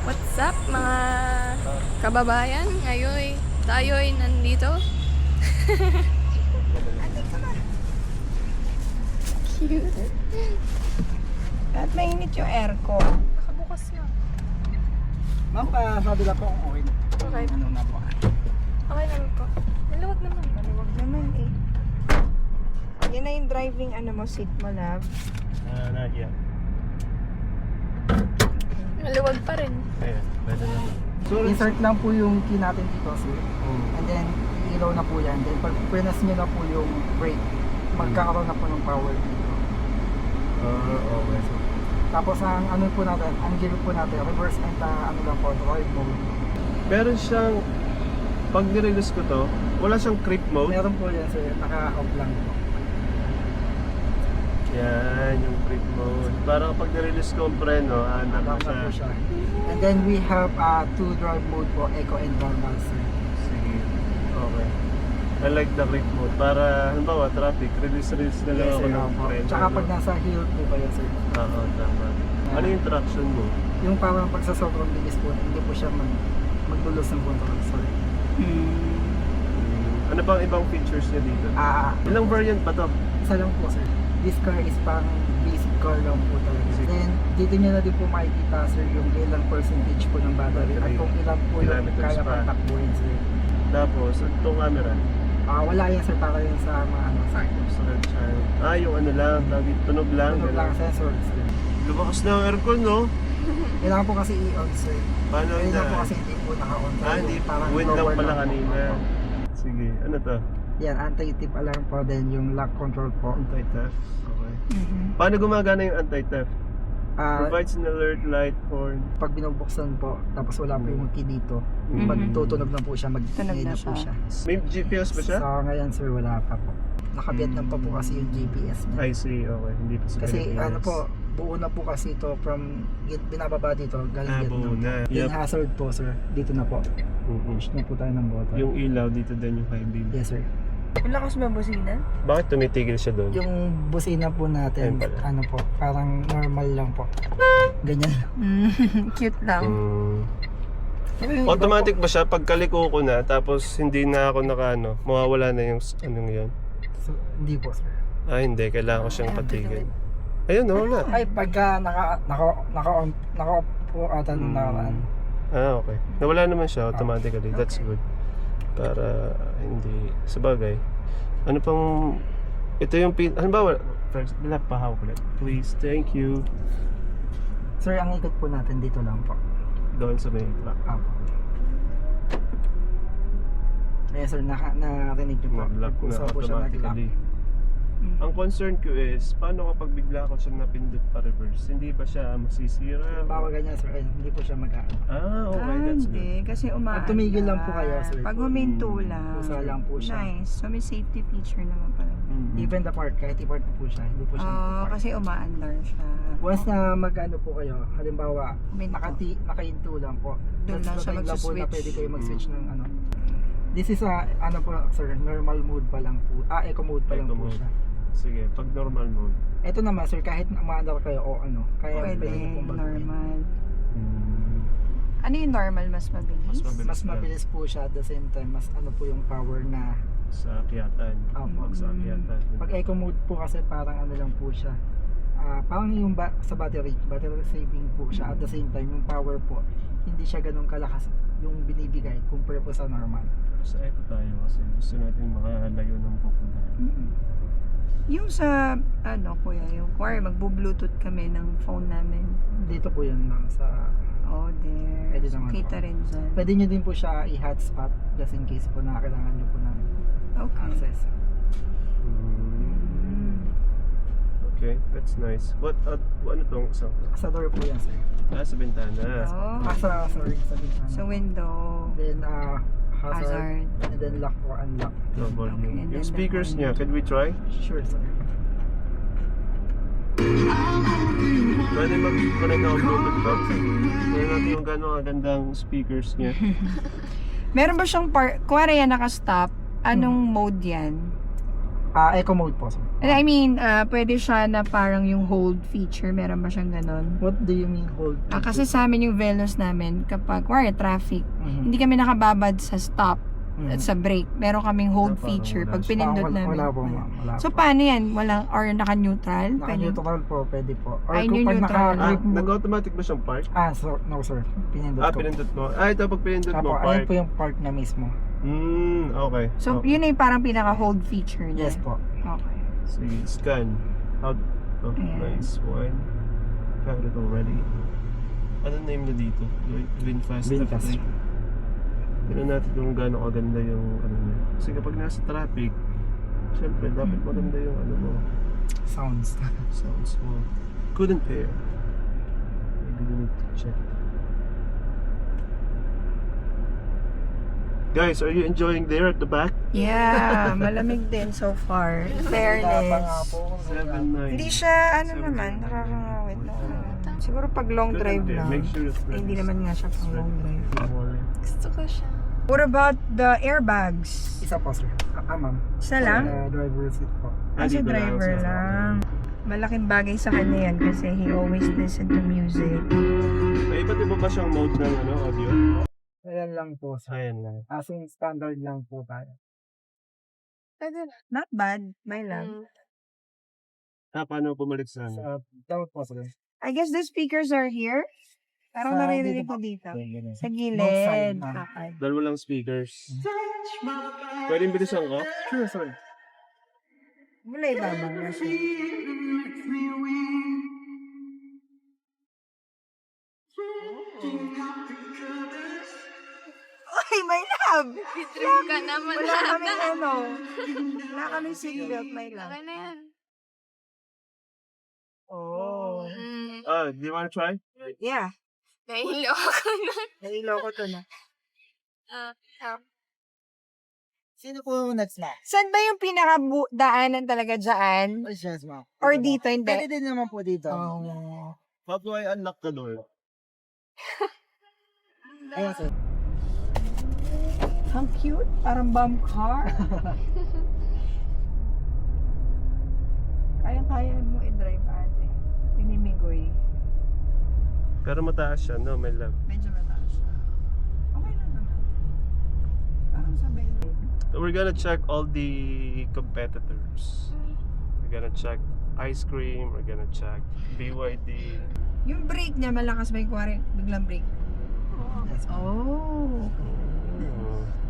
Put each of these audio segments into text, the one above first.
What's up mga kababayan? Ngayon tayo'y nandito. Cute. At mainit yung aircon. Nakabukas na. Ma'am, sabi lang po kung okay. Okay. Ano na po? Okay naman po. Maluwag naman. Maluwag naman eh. Yan na yung driving seat mo, love. Not yet. Maluwag pa rin. Ayan, pwede na. So, insert lang po yung key natin dito, sir. And then, ilaw na po yan. Then, pag pinas nyo na po yung brake, magkakaroon na po ng power dito. Okay. Tapos, ang ano po natin, ang gear po natin, reverse and ano lang po, drive mode. Meron siyang, pag nirelease ko to, wala siyang creep mode. Meron po yan, sir. Naka-off lang po. Yan, yung creep mode. Para kapag nirelease ko ang preno, hanap Lock ko na po siya. siya. And then, we have two drive mode po, eco and normal, sir. Sige. Okay. I like the creep mode. Para, halimbawa, traffic, release na lang ako sir, ng opo. preno. Tsaka pag nasa hill po kayo, sir. Oo, tama. Ano yung traction mo? Yung parang pag sa sobrang bilis po, hindi po siya magdulos ng control, sir. Ano bang ibang features niya dito? Ilang variant ba to? Isa lang po, sir. This car is pang basic car lang po talaga. Then, dito nyo na din po makikita, sir, yung ilang percentage po ng battery at kung ilan po yung Kilometers kaya pa. pang takbuhin, sir. Tapos, itong camera. Wala yan, sir, para yun sa mga Yung ano lang, tunog lang. tunog lang sensor, sir. Lumakas na ang aircon, no? Kailangan po kasi i-on, sir. Paano Kailangan po na? kasi hindi po naka-on. Hindi. Parang Wind lang lower pala po. kanina. Opo. Sige, ano to? Yan, anti-tip alarm po din, yung lock control po. Anti-theft? Okay. Paano gumagana yung anti-theft? Provides an alert light horn. Pag binubuksan po, tapos wala po yung key dito, Mhm. pag tutunog na po siya, Tunog na mag-na po siya. siya. May GPS ba siya? So ngayon, sir, wala pa po. Naka-Vietnam pa po kasi yung GPS niya. I see, okay. Hindi pa sa Kasi Pilipinas. ano po, buo na po kasi ito from binababa dito galing buo Vietnam. na. Yung Yep. hazard po, sir. Dito na po. Mhm. Push na po tayo ng button. Yung ilaw dito din yung high beam. Yes, sir. Ang lakas ba busina? Bakit tumitigil siya doon? Yung busina po natin, Ayun pala. ano po, parang normal lang po. Ganyan. Cute lang. Pero yung iba Automatic ba siya? Pagkaliko ko na, tapos hindi na ako naka mawawala na yung anong yun? po, so, hindi po, sir. Hindi. Kailangan ko siyang patigil. Ayun, wala. Ay, pagka naka-off po ata nung nakaraan. Okay. Nawala naman siya automatically. That's good. Para hindi sabagay. Ano pang ito yung halimbawa, first, pahawak ulit. Please, thank you. Sir, ang ikot po natin dito lang po. Doon sa main track. Apo. Ayan, sir, narinig niyo po. Mag-lock na Nagpusa po siya automatically. Ang concern ko is, paano kapag bigla ko siyang napindot pa reverse? Hindi ba siya masisira? Bawa ganyan, sir, ay, hindi po siya mag-ano. Okay, that's good. Hindi. Kasi umaandar. Pag tumigil lang po kayo, sir. Pag huminto lang. Pusa lang po siya. Nice. So may safety feature naman pala. Even the park, kahit i-park po siya, hindi po siya mag-park. Kasi umaandar siya. Once na mag-ano po kayo, halimbawa, Huminto. nakahinto lang po. Doon lang That's siya the time na po na magsiswitch. pwede kayo mag-switch ng ano. This is ano po, sir, normal mode pa lang po. Eco mode pa lang Eco po mode. siya. Sige, pag normal mode. Ito naman, sir, kahit umaandar kayo o ano, kaya Pwede. pwede niyo pong mag-normal. Normal. Ano yung normal? Mas mabilis? Mas mabilis. Mas mabilis po siya at the same time, mas ano po yung power na Sa akyatan. Opo. Pag sa akyatan. pag eco mode po kasi parang ano lang po siya. Parang yung sa battery saving po siya at the same time yung power po hindi siya ganun kalakas yung binibigay compare po sa normal. Sa eco tayo kasi gusto natin makalayo ng pupuntahan. Yung sa, kuya, yung kuwari, magbo-bluetooth kami ng phone namin. Dito po yan ma'am sa Oh, there. Pwede So, naman kita po. rin dyan. pwede nyo din po siya i-hotspot just in case po na kailangan nyo po ng Okay. access. Okay, that's nice. Ano tong isang to? Sa door po yan sir. Sa bintana. Oh. Sorry sa bintana. Sa window. Then hazard, Hazard. and then lock or unlock. No Okay, volume. and then Yung the speakers volume. niya, can we try? Sure sir. Pwede mag-connect ako Bluetooth box. Tignan natin yung gano'ng kagandang speakers niya. Meron ba siyang kuwari yan naka-stop? Anong mode yan? Eco mode po sir. I mean, pwede siya na parang yung hold feature. Meron ba siyang ganon? What do you mean hold? Kasi sa amin yung Veloz namin, kapag traffic, hindi kami nakababad sa stop at sa brake. Meron kaming hold Parang feature wala pag siya. pinindot namin. Wala po ma'am. Wala So, po. paano yan? Walang, or naka-neutral? Pwede. Naka-neutral po, pwede po. Or Ay, kung yung pag neutral na naka-grip mo. Nag-automatic ba siyang park? No sir. Pinindot ko. Pinindot mo. Ito pag pinindot mo, Apo, ayun park. po yung park na mismo. Okay. So, Okay. yun na yung parang pinaka-hold feature niya. Yes po. Okay. Sige, scan. Oh, Ayan. nice one. Got it already. Ano name na dito? VinFast. VinFast. Tignan natin kung gaano kaganda yung ano niya. Kasi kapag nasa traffic, syempre dapat maganda yung ano mo, Sounds. sounds mo. Couldn't pair. Maybe we need to check. Guys, are you enjoying there at the back? Yeah, malamig din so far. Fairness. 7-9. Hindi siya, ano naman, nakakangawit na. Siguro pag long drive lang. Make sure it's Eh, hindi naman nga siya pang long drive. Gusto ko siya. What about the airbags? Isa po sir. Ma'am. Isa lang? Driver seat po. As a driver lang. Malaking bagay sa kanya yan kasi he always listen to music. May iba't iba ba siyang mode ng ano, audio? Ayan lang po sir. Ayan lang. As in standard lang po tayo. Not bad, may lang. Paano pumalit sa ano? Sa down po sir. I guess the speakers are here. Parang Sa naririnig dito ko po. dito. Ganun. Sa Both side, gilid. ma'am. Okay. Dalawa lang speakers. Pwedeng bilisan ko? Sure sir. Wala ibaba nga siya. Oy, my love! Dream ka naman. Wala kami ano. Wala kami seatbelt, my love. Okay na yan. Oh. Do you wanna try? Yeah. Nahilo ako na. Nahilo ko to na. Sino po next na? Saan ba yung pinakadaanan talaga dyan? Yes ma'am. Or dito, hindi? Pwede din naman po dito. How do I unlock the door? Ayan sir. Ang cute. Parang bomb car. Kaya-kaya mo i-drive ate. Pinimigoy. Pero mataas siya, no? May love. Medyo mataas siya. Okay lang naman. Parang sabay lang. So we're gonna check all the competitors. We're gonna check Ice Cream. We're gonna check BYD. Yung brake niya malakas ba yung kuwari? Biglang brake. Oh.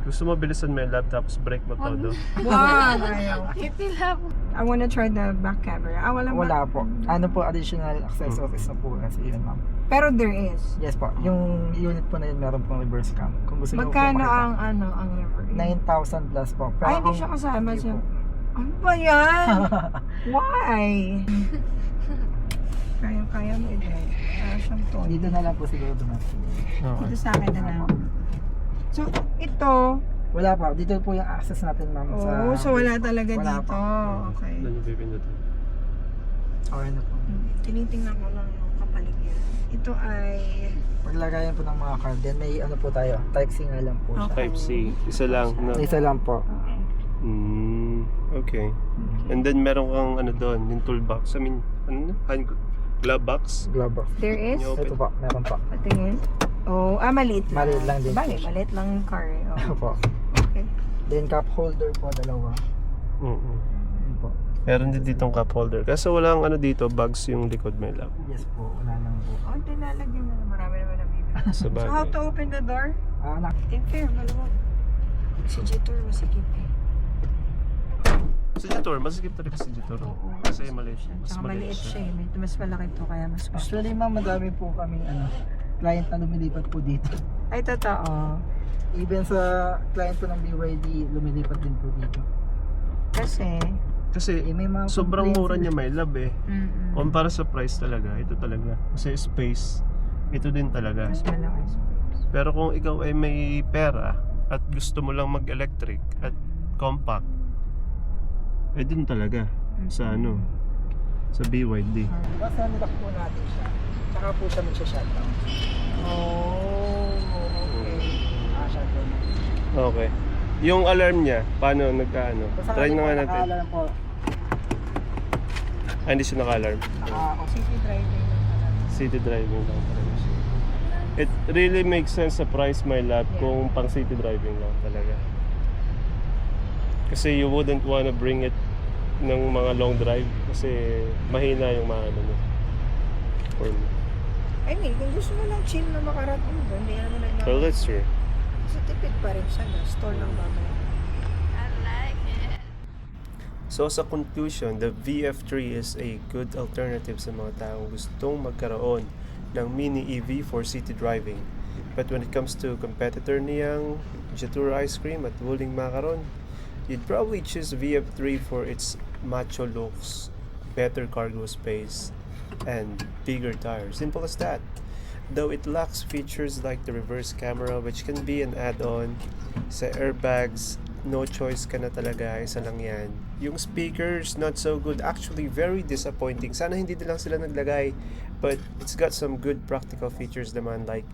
Gusto mo bilisan may lab tapos brake mo todo? Wow! Ayaw. Itilap. I wanna try the back camera. Wala ba? Wala po. Ano po additional accessories na po kasi yun ma'am. Pero there is. Yes po. Yung unit po na yun meron pong reverse cam. Kung gusto niyo po Magkano makita. ang reverse? 9,000 plus po. Pero Ay, hindi kung- siya kasama Hindi siya. po. Ano ba yan? Why? Kaya mo i-drive. Kaya siyang to. Dito na lang po siguro dumating. Okay. Dito sa akin na lang. So, ito. Wala pa. Dito po yung access natin ma'am. Oh, so wala talaga Wala dito. pa. Okay. Doon yung pipindutin. Okay na po. Tinitingnan ko lang yung kapaligyan. Ito ay... Paglagayan po ng mga card. Then may ano po tayo. Type C nga lang po siya. Okay. Type C. Isa lang, no? Isa lang po. Okay. And then meron kang ano doon, yung toolbox. I mean, ano na? Hand glove box. Glove box. There is? Yung Ito po. Meron po. Patingin. Oh, maliit lang. Maliit lang din po Bagay, siya. maliit lang yung car. Eh. Ano Oh. po. Okay. Then cup holder po. Dalawa. Yun po. Meron din ditong cup holder. Kaso walang ano dito, bags yung likod may lab. Yes po. Wala lang po. Oh, tinalagyan na. Marami naman nabibili. Sa So, how bagay. to open the door? Nak. Fair, maluwag. Si Jitor, masikip eh. Sa Jitor, masikip talaga si Jitor. Kasi maliit. Mas Tsaka maliit siya eh. Mas malaki to kaya mas gusto. Actually ma'am, madami po kaming client na lumilipat po dito. Ay, totoo. Even sa client po ng BYD, lumilipat din po dito. Kasi, Kasi May mga sobrang complaints mura sila. niya may lab eh. Kumpara sa price talaga, ito talaga. Kasi space, ito din talaga. mas malaki. Pero kung ikaw ay may pera at gusto mo lang mag-electric at compact, eh dun talaga sa ano, sa BYD. Basta nilock po natin siya. Tsaka po siya magsha-shutdown. Oh, okay. Shutdown. Okay. Yung alarm niya, paano nagkaano? Basta Try kasi na po, nga natin. nakaalarm po. Hindi siya naka-alarm. City driving lang pala. City driving lang talaga siya. It really makes sense sa price, my love, kung pang city driving lang talaga. Kasi you wouldn't wanna bring it ng mga long drive kasi mahina yung mga ano mo. For me. I mean, kung gusto mo lang chill na makarating doon, hindi naman nagmamahal. Well, that's true. Kasi tipid pa rin siya, store lang mamaya. I like it. So sa conclusion, the VF3 is a good alternative sa mga taong gustong magkaroon ng mini EV for city driving. But when it comes to competitor niyang Jetour Ice Cream at Wuling Macaron, you'd probably choose VF3 for its macho looks, better cargo space, and bigger tires. Simple as that. Though it lacks features like the reverse camera, which can be an add-on. Sa airbags, no choice ka na talaga, isa lang yan. Yung speakers, not so good. Actually, very disappointing. Sana hindi lang sila naglagay. But it's got some good practical features naman like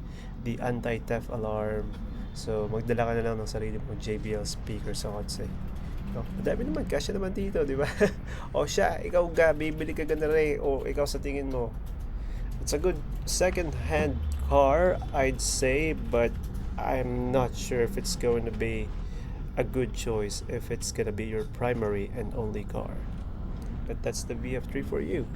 the anti-theft alarm. So, magdala ka na lang ng sarili mo JBL speaker sa kotse. Oh, madami naman, kasya naman dito, di ba? O siya, ikaw ga, bibili ka gana rin. O ikaw sa tingin mo. It's a good second-hand car, I'd say, but I'm not sure if it's going to be a good choice if it's gonna be your primary and only car. But that's the VF3 for you.